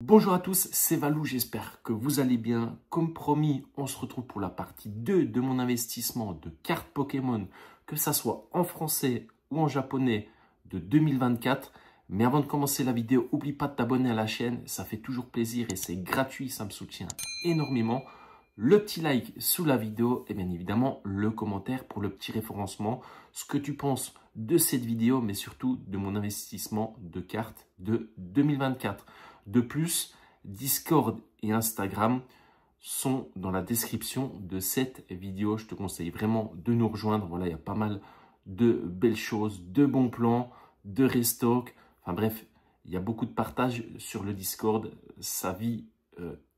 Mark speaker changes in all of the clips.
Speaker 1: Bonjour à tous, c'est Valou, j'espère que vous allez bien. Comme promis, on se retrouve pour la partie 2 de mon investissement de cartes Pokémon, que ça soit en français ou en japonais de 2024. Mais avant de commencer la vidéo, n'oublie pas de t'abonner à la chaîne, ça fait toujours plaisir et c'est gratuit, ça me soutient énormément. Le petit like sous la vidéo et bien évidemment le commentaire pour le petit référencement, ce que tu penses de cette vidéo, mais surtout de mon investissement de cartes de 2024. De plus, Discord et Instagram sont dans la description de cette vidéo. Je te conseille vraiment de nous rejoindre. Voilà, il y a pas mal de belles choses, de bons plans, de restock. Enfin bref, il y a beaucoup de partage sur le Discord. Ça vit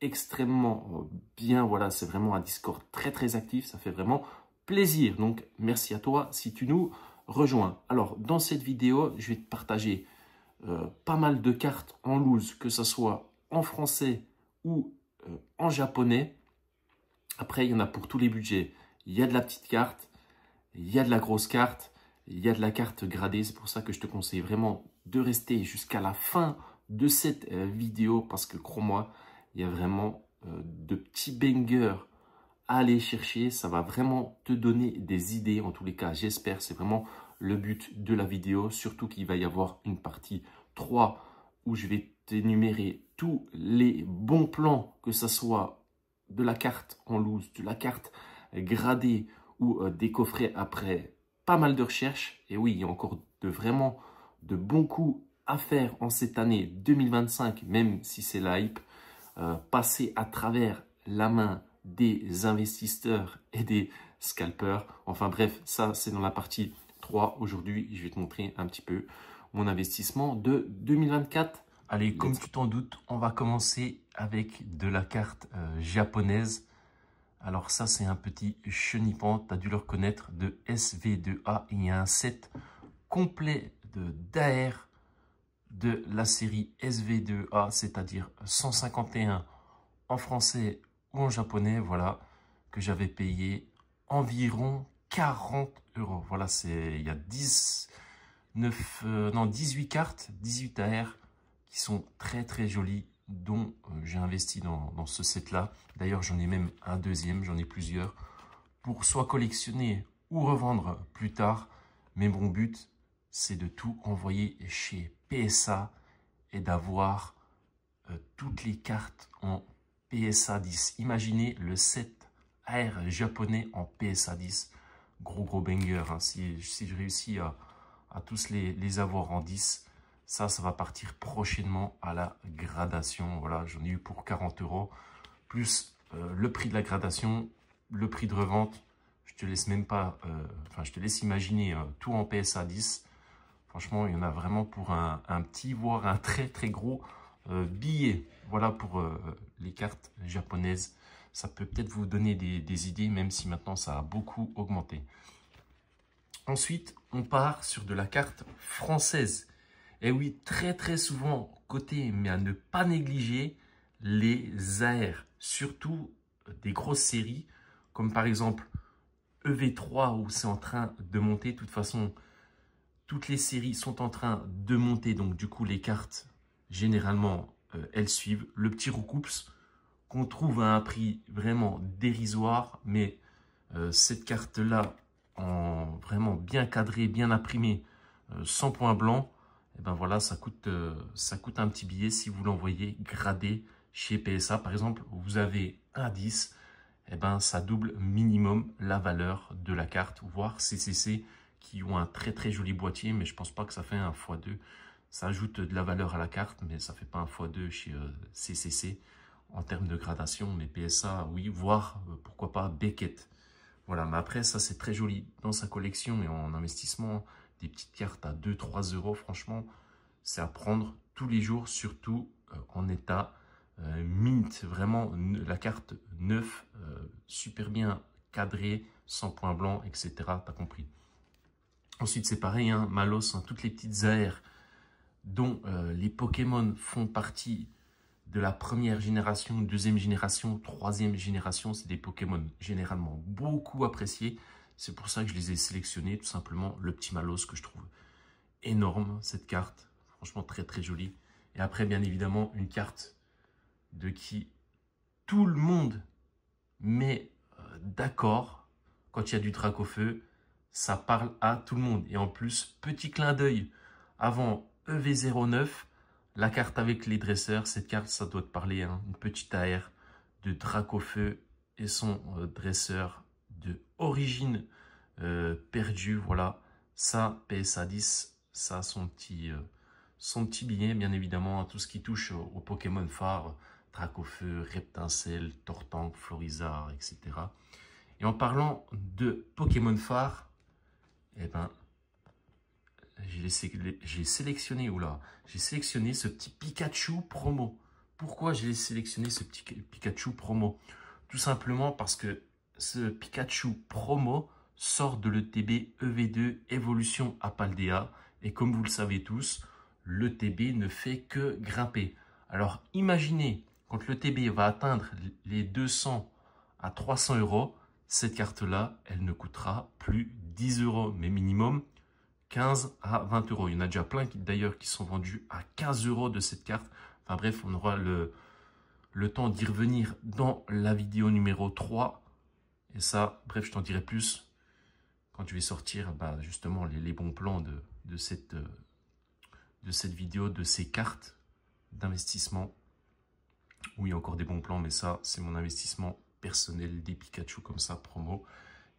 Speaker 1: extrêmement bien. Voilà, c'est vraiment un Discord très actif. Ça fait vraiment plaisir. Donc, merci à toi si tu nous rejoins. Alors, dans cette vidéo, je vais te partager pas mal de cartes en loose, que ce soit en français ou en japonais. Après, il y en a pour tous les budgets. Il y a de la petite carte, il y a de la grosse carte, il y a de la carte gradée. C'est pour ça que je te conseille vraiment de rester jusqu'à la fin de cette vidéo parce que crois-moi, il y a vraiment de petits bangers à aller chercher. Ça va vraiment te donner des idées. En tous les cas, j'espère. C'est vraiment le but de la vidéo. Surtout qu'il va y avoir une partie 3 où je vais t'énumérer tous les bons plans, que ce soit de la carte en loose, de la carte gradée ou des coffrets après pas mal de recherches. Et oui, il y a encore vraiment de bons coups à faire en cette année 2025, même si c'est la hype. Passer à travers la main des investisseurs et des scalpers. Enfin bref, ça c'est dans la partie 3. Aujourd'hui, je vais te montrer un petit peu mon investissement de 2024. Allez, comme tu t'en doutes, on va commencer avec de la carte japonaise. Alors ça, c'est un petit chenipan, tu as dû le reconnaître, de SV2A. Il y a un set complet d'AR de la série SV2A, c'est-à-dire 151 en français ou en japonais, voilà, que j'avais payé environ 40 €. Voilà, il y a 18 cartes, 18 AR qui sont très jolies, dont j'ai investi dans ce set-là. D'ailleurs, j'en ai même un deuxième, j'en ai plusieurs, pour soit collectionner ou revendre plus tard. Mais mon but, c'est de tout envoyer chez PSA et d'avoir toutes les cartes en PSA 10. Imaginez le set AR japonais en PSA 10. Gros banger. Hein. Si je réussis à tous les avoir en 10, ça va partir prochainement à la gradation. Voilà, j'en ai eu pour 40 €. Plus le prix de la gradation, le prix de revente. Je te laisse même pas, je te laisse imaginer tout en PSA 10. Franchement, il y en a vraiment pour un petit, voire un très gros billet. Voilà pour les cartes japonaises. Ça peut peut-être vous donner des idées, même si maintenant ça a beaucoup augmenté. Ensuite, on part sur de la carte française. Et oui, très souvent coté, mais à ne pas négliger les AR. Surtout des grosses séries, comme par exemple EV3, où c'est en train de monter. De toute façon, toutes les séries sont en train de monter, donc du coup les cartes, généralement, elles suivent. Le petit Roucoups, qu'on trouve à un prix vraiment dérisoire, mais cette carte-là, vraiment bien cadrée, bien imprimée, sans point blanc, et ben voilà, ça coûte un petit billet si vous l'envoyez gradé chez PSA. Par exemple, vous avez un 10, et ben ça double minimum la valeur de la carte, voire CCC, qui ont un très joli boîtier, mais je pense pas que ça fait un x2. Ça ajoute de la valeur à la carte, mais ça fait pas un x2 chez CCC en termes de gradation. Mais PSA, oui, voire pourquoi pas Beckett. Voilà, mais après, ça c'est très joli dans sa collection et en investissement. Des petites cartes à 2-3 €, franchement, c'est à prendre tous les jours, surtout en état mint. Vraiment, la carte neuve, super bien cadrée, sans point blanc, etc. T'as compris. Ensuite, c'est pareil, hein, Malos, hein, toutes les petites AR dont les Pokémon font partie de la première génération, deuxième génération, troisième génération. C'est des Pokémon généralement beaucoup appréciés. C'est pour ça que je les ai sélectionnés, tout simplement. Le petit Malos que je trouve énorme, cette carte. Franchement, très jolie. Et après, bien évidemment, une carte de qui tout le monde met d'accord. Quand il y a du Dracofeu, ça parle à tout le monde. Et en plus, petit clin d'œil, avant EV09, la carte avec les dresseurs, cette carte, ça doit te parler, hein, une petite AR de Dracofeu et son dresseur de origine perdue. Voilà, ça, PSA 10, ça a son petit billet, bien évidemment, hein, tout ce qui touche au Pokémon phare, Dracofeu, Reptincelle, Tortank, Florizard, etc. Et en parlant de Pokémon phare, eh ben, j'ai sélectionné ce petit Pikachu promo. Pourquoi j'ai sélectionné ce petit Pikachu promo? Tout simplement parce que ce Pikachu promo sort de l'ETB EV2 Evolution Apaldea. Et comme vous le savez tous, l'ETB ne fait que grimper. Alors imaginez, quand l'ETB va atteindre les 200 à 300 euros, cette carte-là, elle ne coûtera plus 10 euros, mais minimum 15 à 20 euros. Il y en a déjà plein d'ailleurs qui sont vendus à 15 euros de cette carte. Enfin bref, on aura le temps d'y revenir dans la vidéo numéro 3. Et ça, bref, je t'en dirai plus quand je vais sortir justement les bons plans de cette vidéo, de ces cartes d'investissement. Oui, encore des bons plans, mais ça, c'est mon investissement personnel, des Pikachu comme ça, promo,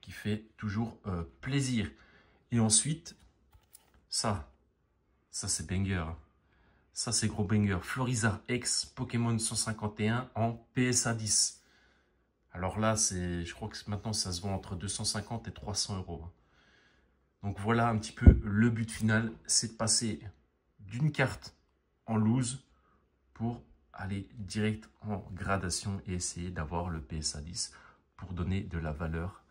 Speaker 1: qui fait toujours plaisir. Et ensuite, ça c'est banger. Ça, c'est gros banger. Florizard X Pokémon 151 en PSA 10. Alors là, je crois que maintenant, ça se vend entre 250 et 300 euros. Donc voilà un petit peu le but final, c'est de passer d'une carte en loose pour aller direct en gradation et essayer d'avoir le PSA 10 pour donner de la valeur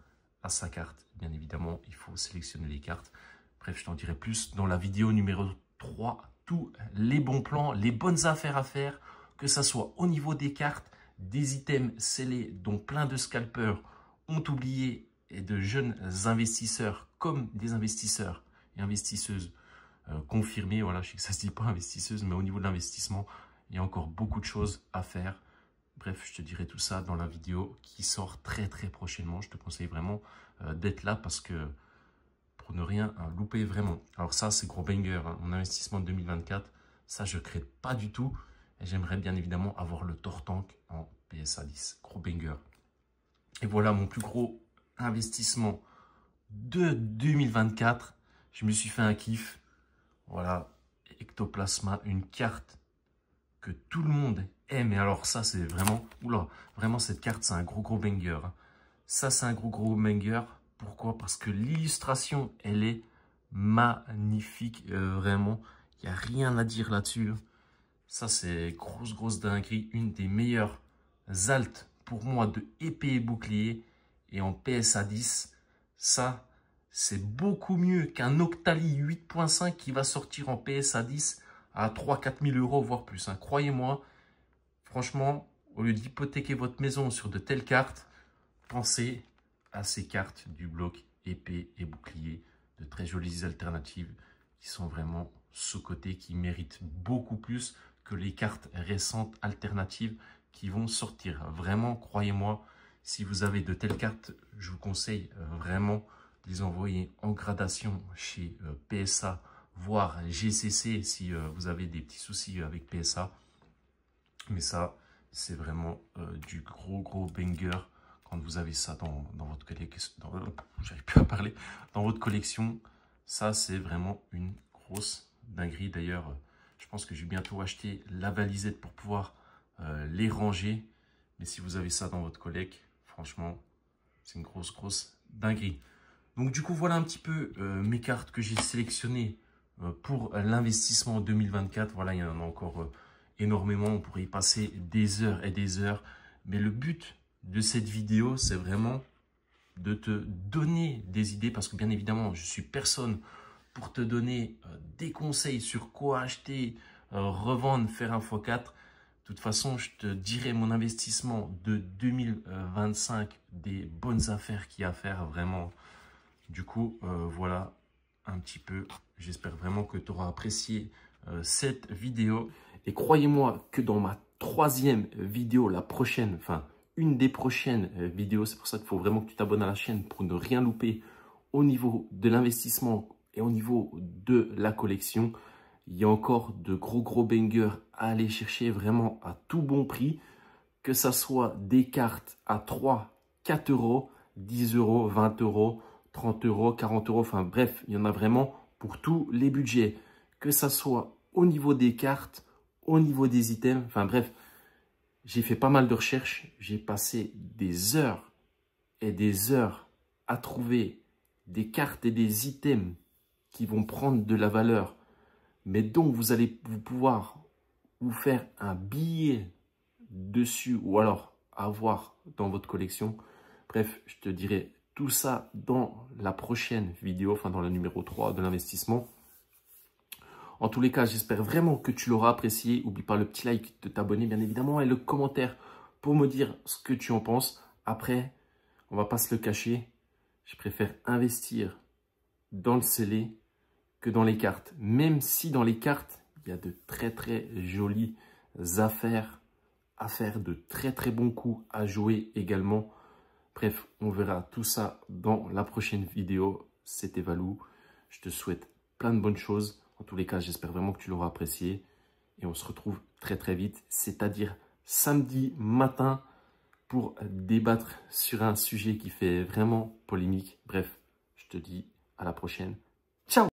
Speaker 1: à sa carte. Bien évidemment, il faut sélectionner les cartes. Bref, je t'en dirai plus dans la vidéo numéro 3. Tous les bons plans, les bonnes affaires à faire, que ça soit au niveau des cartes, des items scellés dont plein de scalpers ont oublié et de jeunes investisseurs comme des investisseurs et investisseuses confirmés. Voilà, je sais que ça ne se dit pas investisseuse, mais au niveau de l'investissement, il y a encore beaucoup de choses à faire. Bref, je te dirai tout ça dans la vidéo qui sort très prochainement. Je te conseille vraiment d'être là parce que pour ne rien louper vraiment. Alors ça, c'est gros banger, hein. Mon investissement de 2024, ça, je ne crée pas du tout. Et j'aimerais bien évidemment avoir le Tortank en PSA 10. Gros banger. Et voilà mon plus gros investissement de 2024. Je me suis fait un kiff. Voilà, Ectoplasma, une carte que tout le monde aime. Et alors ça, c'est vraiment... Oula, vraiment cette carte, c'est un gros banger. Ça, c'est un gros banger. Pourquoi? Parce que l'illustration, elle est magnifique. Vraiment, il n'y a rien à dire là-dessus. Ça, c'est grosse dinguerie. Une des meilleures altes pour moi de épée et bouclier. Et en PSA 10, ça, c'est beaucoup mieux qu'un Octali 8.5 qui va sortir en PSA 10 à 3-4 000 euros, voire plus. Hein. Croyez-moi, franchement, au lieu d'hypothéquer votre maison sur de telles cartes, pensez à ces cartes du bloc épée et bouclier, de très jolies alternatives qui sont vraiment sous-cotées, qui méritent beaucoup plus que les cartes récentes alternatives qui vont sortir. Vraiment, croyez-moi, si vous avez de telles cartes, je vous conseille vraiment de les envoyer en gradation chez PSA, voire GCC si vous avez des petits soucis avec PSA. Mais ça, c'est vraiment du gros banger quand vous avez ça dans votre collection. J'arrive plus à parler. Dans votre collection, ça, c'est vraiment une grosse dinguerie. D'ailleurs, je pense que je vais bientôt acheter la valisette pour pouvoir les ranger. Mais si vous avez ça dans votre collecte, franchement, c'est une grosse dinguerie. Donc du coup, voilà un petit peu mes cartes que j'ai sélectionnées pour l'investissement en 2024. Voilà, il y en a encore énormément. On pourrait y passer des heures et des heures. Mais le but de cette vidéo, c'est vraiment de te donner des idées. Parce que bien évidemment, je suis personne pour te donner des conseils sur quoi acheter, revendre, faire un x4. De toute façon, je te dirai mon investissement de 2025, des bonnes affaires qu'il y a à faire, vraiment. Du coup, voilà un petit peu. J'espère vraiment que tu auras apprécié cette vidéo. Et croyez-moi que dans ma troisième vidéo, la prochaine, enfin une des prochaines vidéos. C'est pour ça qu'il faut vraiment que tu t'abonnes à la chaîne pour ne rien louper au niveau de l'investissement et au niveau de la collection. Il y a encore de gros bangers à aller chercher vraiment à tout bon prix. Que ça soit des cartes à 3, 4 euros, 10 euros, 20 euros, 30 euros, 40 euros. Enfin bref, il y en a vraiment pour tous les budgets. Que ça soit au niveau des cartes, au niveau des items. Enfin bref, j'ai fait pas mal de recherches. J'ai passé des heures et des heures à trouver des cartes et des items qui vont prendre de la valeur, mais dont vous allez pouvoir vous faire un billet dessus ou alors avoir dans votre collection. Bref, je te dirai tout ça dans la prochaine vidéo, enfin dans la numéro 3 de l'investissement. En tous les cas, j'espère vraiment que tu l'auras apprécié. N'oublie pas le petit like, de t'abonner bien évidemment et le commentaire pour me dire ce que tu en penses. Après, on va pas se le cacher, je préfère investir dans le scellé que dans les cartes. Même si dans les cartes, il y a de très jolies affaires à faire, de très bons coups à jouer également. Bref, on verra tout ça dans la prochaine vidéo. C'était Valou. Je te souhaite plein de bonnes choses. En tous les cas, j'espère vraiment que tu l'auras apprécié. Et on se retrouve très vite, c'est-à-dire samedi matin pour débattre sur un sujet qui fait vraiment polémique. Bref, je te dis à la prochaine. Ciao!